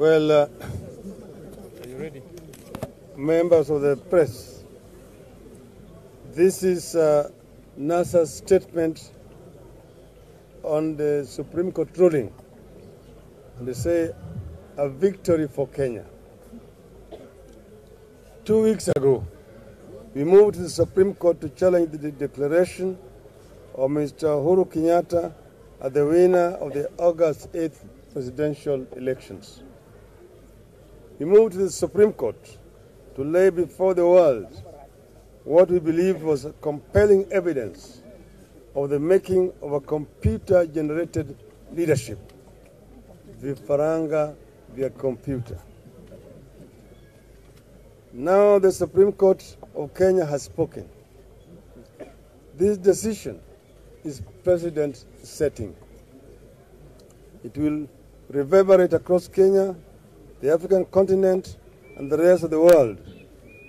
Well, Are you ready? Members of the press, this is NASA's statement on the Supreme Court ruling, and they say a victory for Kenya. 2 weeks ago, we moved to the Supreme Court to challenge the declaration of Mr. Uhuru Kenyatta as the winner of the August 8th presidential elections. We moved to the Supreme Court to lay before the world what we believe was compelling evidence of the making of a computer-generated leadership, vifaranga via computer. Now the Supreme Court of Kenya has spoken. This decision is precedent-setting. It will reverberate across Kenya, the African continent, and the rest of the world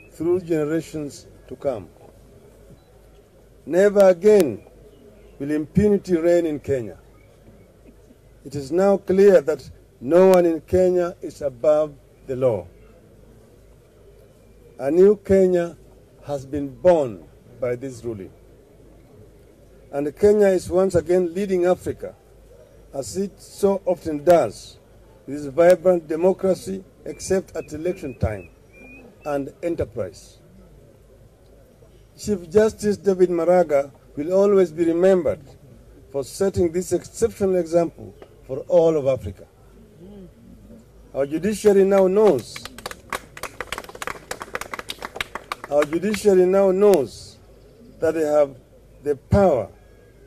through generations to come. Never again will impunity reign in Kenya. It is now clear that no one in Kenya is above the law. A new Kenya has been born by this ruling. And Kenya is once again leading Africa, as it so often does, with its vibrant democracy, except at election time, and enterprise. Chief Justice David Maraga will always be remembered for setting this exceptional example for all of Africa. Our judiciary now knows that they have the power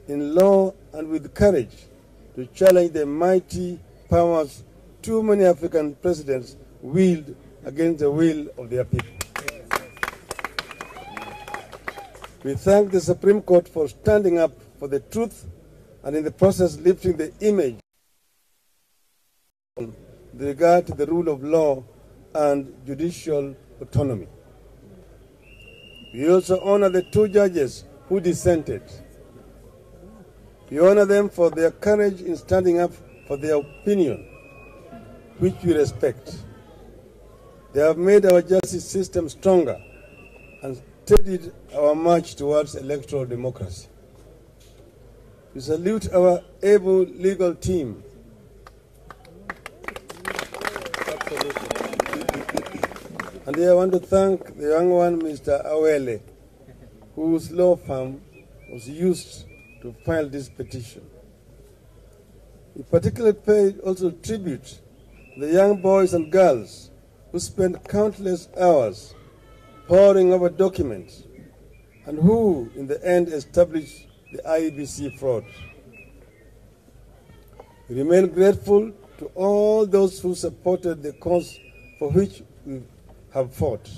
in law and with courage to challenge the mighty powers too many African presidents wield against the will of their people. We thank the Supreme Court for standing up for the truth and in the process lifting the image with regard to the rule of law and judicial autonomy. We also honor the two judges who dissented. We honor them for their courage in standing up for their opinion, which we respect. They have made our justice system stronger and steadied our march towards electoral democracy. We salute our able legal team. And here I want to thank the young one, Mr. Awele, whose law firm was used to file this petition. We particularly paid also tribute to the young boys and girls who spent countless hours poring over documents and who, in the end, established the IEBC fraud. We remain grateful to all those who supported the cause for which we have fought.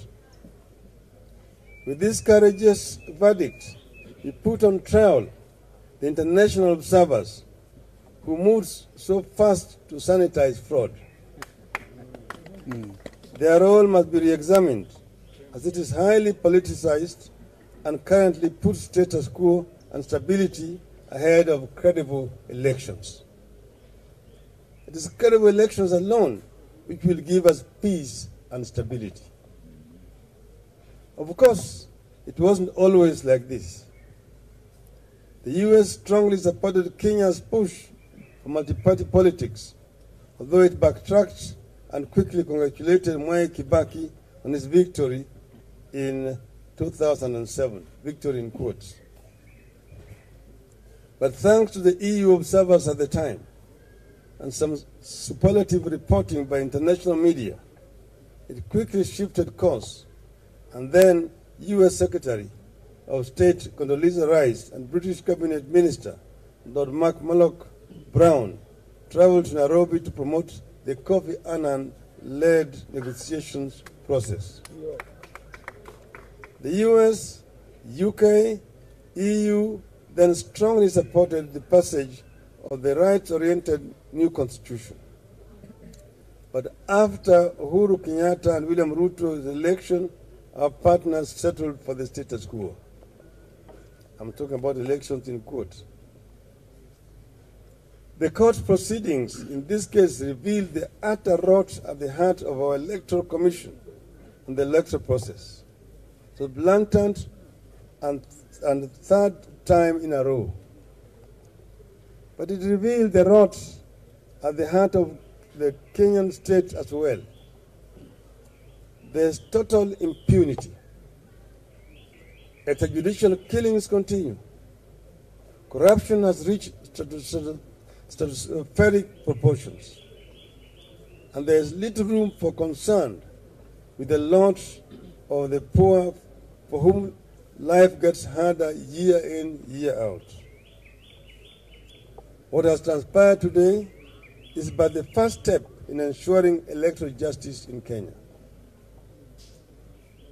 With this courageous verdict, we put on trial the international observers who moved so fast to sanitize fraud. Their role must be re-examined, as it is highly politicized and currently puts status quo and stability ahead of credible elections. It is credible elections alone which will give us peace and stability. Of course, it wasn't always like this. The U.S. strongly supported Kenya's push for multi-party politics, although it backtracked and quickly congratulated Mwai Kibaki on his victory in 2007, victory in quotes. But thanks to the EU observers at the time and some superlative reporting by international media, it quickly shifted course, and then U.S. Secretary of State Condoleezza Rice and British Cabinet Minister Lord Mark Malloch Brown traveled to Nairobi to promote the Kofi Annan-led negotiations process. The US, UK, EU then strongly supported the passage of the rights-oriented new constitution. But after Uhuru Kenyatta and William Ruto's election, our partners settled for the status quo. I'm talking about elections in quotes. The court proceedings in this case revealed the utter rot at the heart of our electoral commission and the electoral process. So blatant and third time in a row. But it revealed the rot at the heart of the Kenyan state as well. There's total impunity. Extrajudicial killings continue. Corruption has reached stratospheric proportions. And there is little room for concern with the lot of the poor for whom life gets harder year in, year out. What has transpired today is but the first step in ensuring electoral justice in Kenya.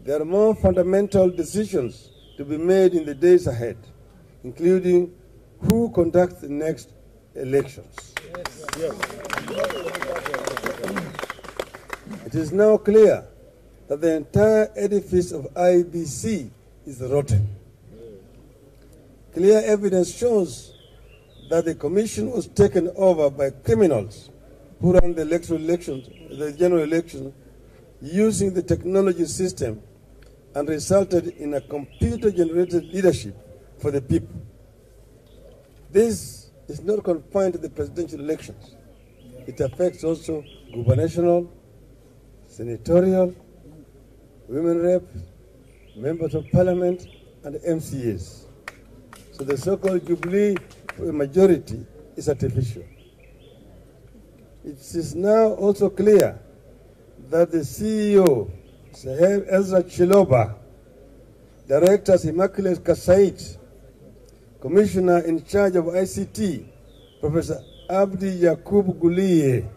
There are more fundamental decisions to be made in the days ahead, including who conducts the next elections. Yes. It is now clear that the entire edifice of IEBC is rotten. Clear evidence shows that the commission was taken over by criminals who ran the the general election, using the technology system, and resulted in a computer-generated leadership for the people. This is not confined to the presidential elections. It affects also gubernatorial, senatorial, women rep, members of parliament, and MCAs. So the so-called Jubilee majority is artificial. It is now also clear that the CEO, Saheb Ezra Chiloba, Directors Immaculate Kasait, Commissioner in charge of ICT, Professor Abdi Yakub Guliye,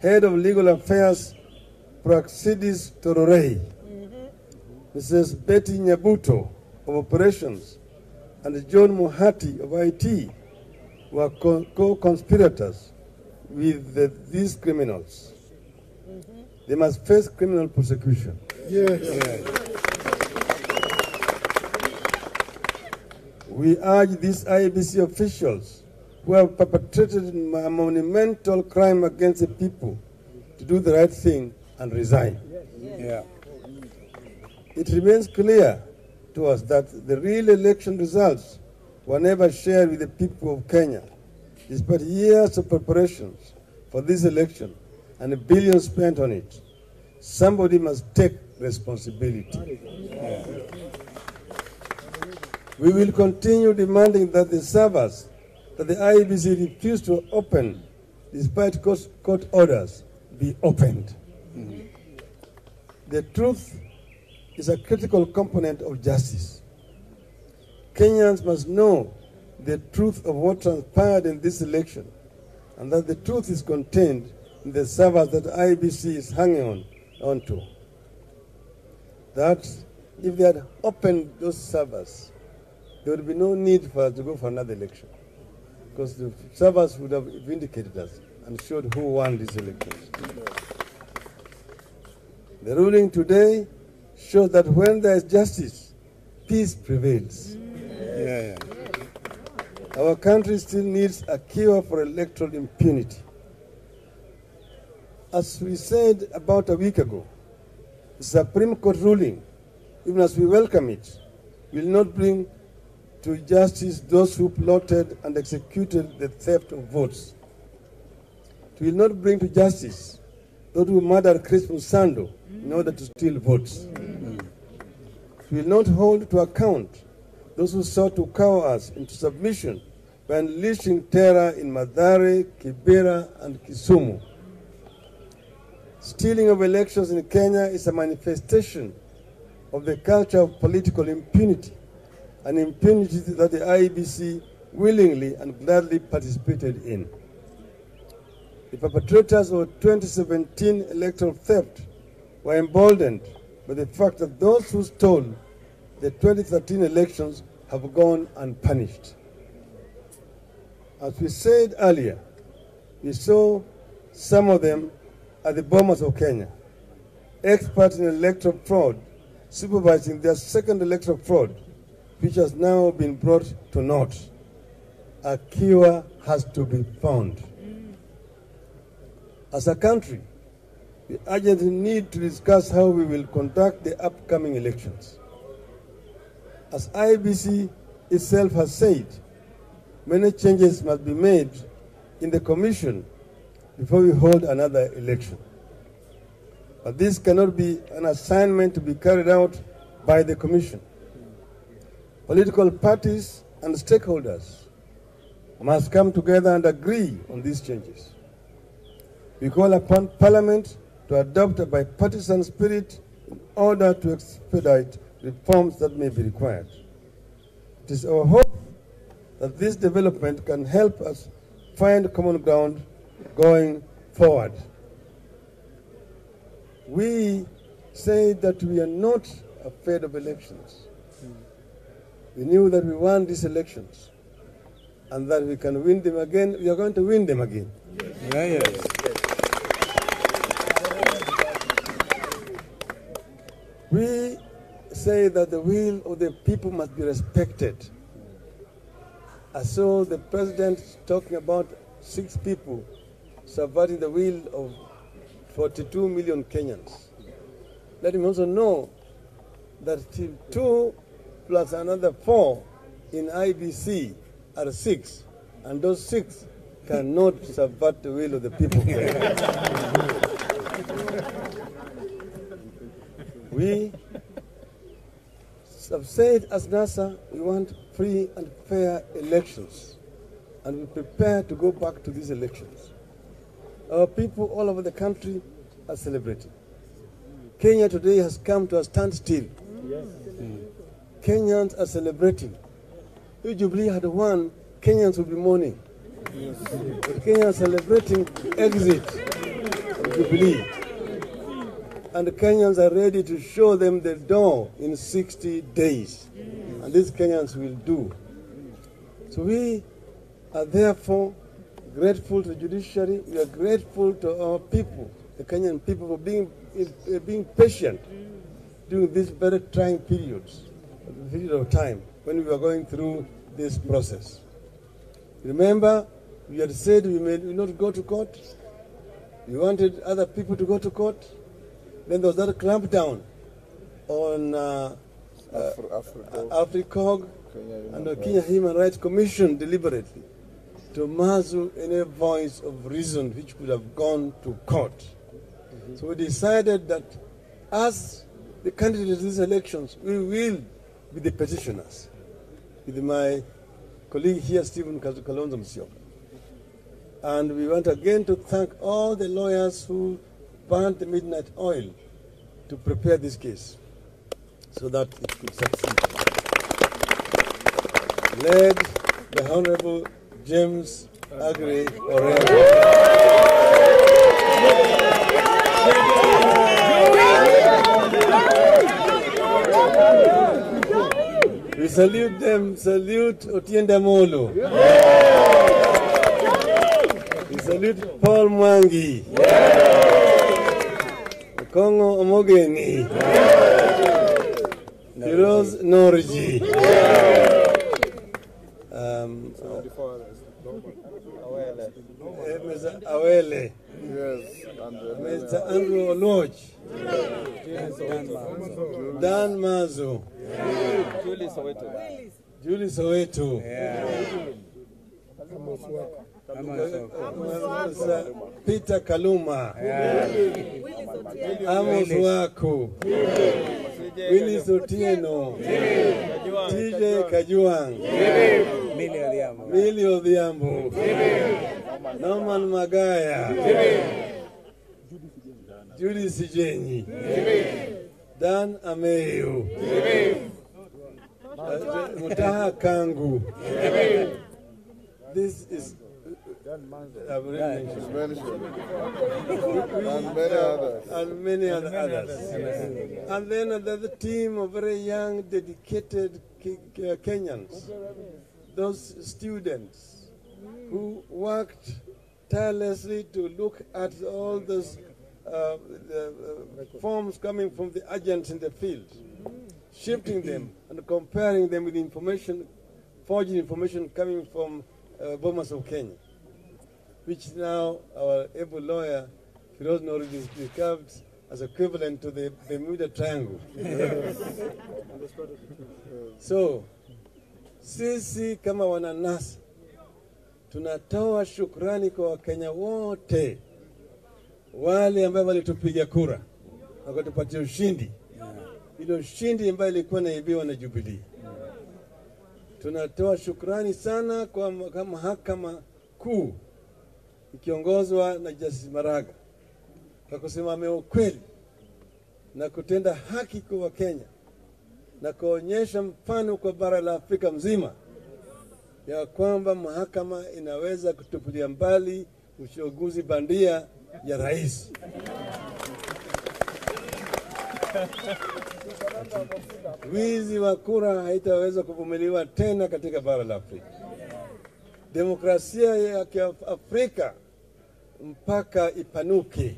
Head of Legal Affairs, Praxidis Tororei, Mrs. Betty Nyabuto of Operations, and John Muhati of IT were co-conspirators with these criminals. They must face criminal prosecution. Yes. We urge these IEBC officials who have perpetrated a monumental crime against the people to do the right thing and resign. Yeah. It remains clear to us that the real election results were never shared with the people of Kenya, despite years of preparations for this election and billions spent on it. Somebody must take responsibility. Yeah. We will continue demanding that the servers that the IEBC refused to open, despite court orders, be opened. The truth is a critical component of justice. Kenyans must know the truth of what transpired in this election, and that the truth is contained in the servers that IEBC is hanging on to. That if they had opened those servers, there would be no need for us to go for another election, because the servers would have vindicated us and showed who won these elections. The ruling today shows that when there is justice, peace prevails. Yeah. Our country still needs a cure for electoral impunity. As we said about a week ago, the Supreme Court ruling, even as we welcome it, will not bring to justice those who plotted and executed the theft of votes. It will not bring to justice those who murdered Chris Musando in order to steal votes. It will not hold to account those who sought to cow us into submission by unleashing terror in Mathare, Kibera, and Kisumu. Stealing of elections in Kenya is a manifestation of the culture of political impunity, an impunity that the IEBC willingly and gladly participated in. The perpetrators of 2017 electoral theft were emboldened by the fact that those who stole the 2013 elections have gone unpunished. As we said earlier, we saw some of them are the bombers of Kenya, experts in electoral fraud, supervising their second electoral fraud, which has now been brought to naught. a cure has to be found. As a country, we urgently need to discuss how we will conduct the upcoming elections. As IBC itself has said, many changes must be made in the commission before we hold another election. But this cannot be an assignment to be carried out by the commission. Political parties and stakeholders must come together and agree on these changes. We call upon Parliament to adopt a bipartisan spirit in order to expedite reforms that may be required. It is our hope that this development can help us find common ground going forward. We say that we are not afraid of elections. We knew that we won these elections and that we can win them again. We are going to win them again. Yes. We say that the will of the people must be respected. I saw the president talking about 6 people subverting the will of 42 million Kenyans. Let him also know that 2 plus another 4 in IBC are 6, and those 6 cannot subvert the will of the people. We have said as NASA we want free and fair elections, and we prepare to go back to these elections. Our people all over the country are celebrating. Kenya today has come to a standstill. Yes. Kenyans are celebrating. If Jubilee had won, Kenyans would be mourning. Yes. But Kenyans are celebrating exit of Jubilee. And the Kenyans are ready to show them the door in 60 days. And these Kenyans will do. So we are therefore grateful to the judiciary. We are grateful to our people, the Kenyan people, for being patient during these very trying periods of time when we were going through this process. Remember, we had said we may not go to court. We wanted other people to go to court. Then there was that clampdown on AfriCog and the Kenya Human Rights Commission deliberately to muzzle any voice of reason which could have gone to court. So we decided that as the candidates in these elections, we will be the petitioners, with my colleague here, Stephen Kalonzo Musyoka. And we want again to thank all the lawyers who burned the midnight oil to prepare this case so that it could succeed. Led the Honorable James Agri Oreo. We salute them, salute Otienda Molo. We salute Paul Mwangi. Kongo Omogeni. Firoz Norji. Mr. Awele. Yes. Mr. Andrew Lodge. Dan Mazo. Julie Soweto. Peter Kaluma. Amos Waku. Willis Otieno. TJ Kajuang. Millie Odhiambo. Norman Magaya. Judy Sijenyi. Dan Ameyu. Mutaha Kangu. This is and many others. And then the team of very young, dedicated Kenyans, those students who worked tirelessly to look at all those forms coming from the agents in the field, shifting them and comparing them with information, forging information coming from Bomas of Kenya, which now our able lawyer, Firoz Nouri, described as equivalent to the Bermuda Triangle. So, sisi kama wananasa, tunatoa shukrani kwa Wakenya wote, wale ambao walitupigia kura, wakatupatia ushindi. Ile ushindi ambayo ilikuwa naibiwa na Jubilee. Tunatoa shukrani sana kwa mahakama kuu ikiongozwa na Justice Maraga kwa kusimamia ukweli na kutenda haki kwa Wakenya na kuonyesha mfano kwa bara la Afrika mzima ya kwamba mahakama inaweza kutupilia mbali uchaguzi bandia ya rais. Wizi wa kura haitaweza kuvumiliwa tena katika bara la Afrika. Demokrasia ya Afrika mpaka ipanuke,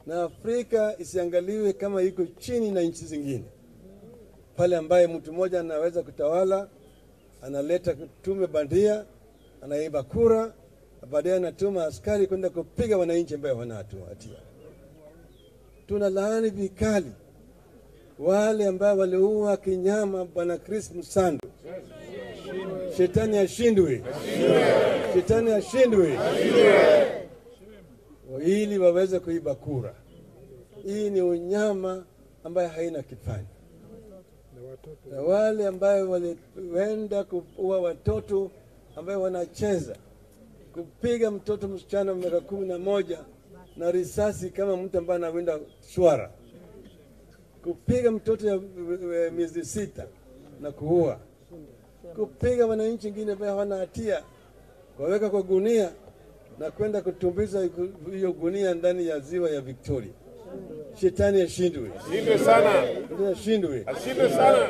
na Afrika isiangaliwe kama iko chini na nchi zingine, pale ambaye mtu mmoja anaweza kutawala, analeta tume bandia, anaiba kura, baadaye anatuma askari kwenda kupiga wananchi ambao hawana hatia. Tunalaani vikali wale ambao waliua kinyama Bwana Chris Msando. Shetani ashindwe. Shetani ashindwe. Ili waweze kuiba kura. Hii ni unyama ambaye haina kifani. Na wale ambao walienda kuua watoto ambao wanacheza, kupiga mtoto msichana miaka 11 na risasi kama mtu ambaye anawinda swara, kupiga mtoto ya miezi 6 na kuua, kupiga wananchi wengine ambao hawana hatia, kuweka kwa gunia na kwenda kutumbiza hiyo gunia ndani ya ziwa ya Victoria. Shetani ashindwe. Ashindwe sana. Ashindwe. Ashindwe sana.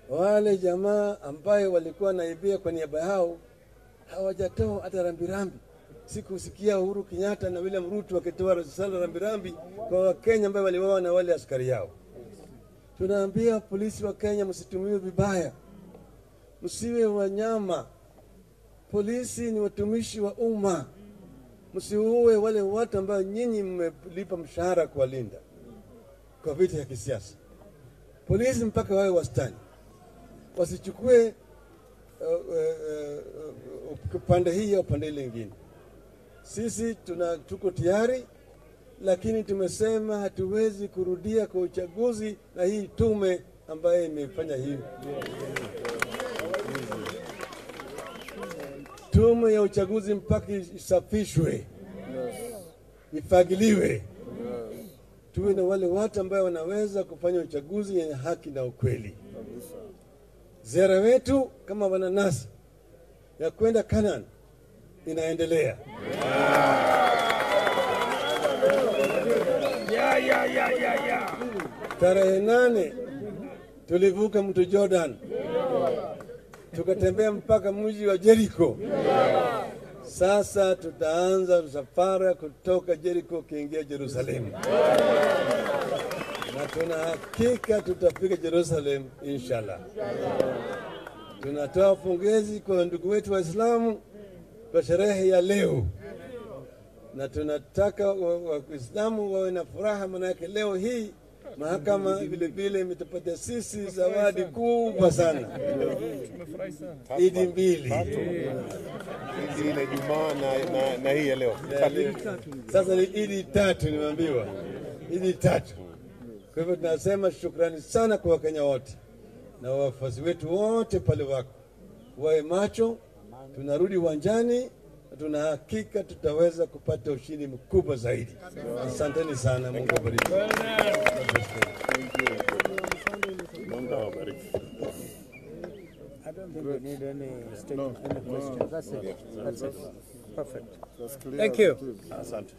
Wale jamaa ambayo walikuwa naibia kwa niaba yao hawajatoa hata rambirambi. Sikusikia Uhuru Kenyatta na William Ruto wakitoa risala rambirambi kwa Wakenya ambao waliuawa na wale askari yao. Tunaambia polisi wa Kenya, msitumiwe vibaya, msiwe wanyama. Polisi ni watumishi wa umma. Msiuwe wale watu ambao nyinyi mmelipa mshahara kuwalinda kwa vita ya kisiasa. Polisi mpaka wawe wastani, wasichukue pande hii au pande ile nyingine. Sisi tuko tayari, lakini tumesema hatuwezi kurudia kwa uchaguzi na hii tume ambayo imefanya hivi. Tume ya uchaguzi mpaka isafishwe, ifagiliwe, tuwe na wale watu ambao wanaweza kufanya uchaguzi yenye haki na ukweli. Ziara wetu kama wananasa ya kwenda Canaan inaendelea. Tarehe 8 tulivuka mto Jordan, tukatembea mpaka mji wa Jericho. Sasa tutaanza safari kutoka Jericho kuingia Jerusalemu, na tuna hakika tutafika Jerusalemu inshallah. Tunatoa pongezi kwa ndugu wetu Waislamu kwa sherehe ya leo, na tunataka Waislamu wawe na furaha, manake leo hii mahakama vile vile imetupatia sisi zawadi kubwa sana. Idi mbili. Idi ile Jumaa na hii ya leo. Sasa ni Idi 3 nimeambiwa. Idi 3. Kwa hivyo tunasema shukrani sana kwa Wakenya wote na wafuasi wetu wote pale wako. Wawe macho, tunarudi uwanjani na tuna hakika tutaweza kupata ushindi mkubwa zaidi. Asanteni sana, Mungu awabariki. I don't think we need any statement, any questions. That's it. That's it. Perfect. Thank you. Asante.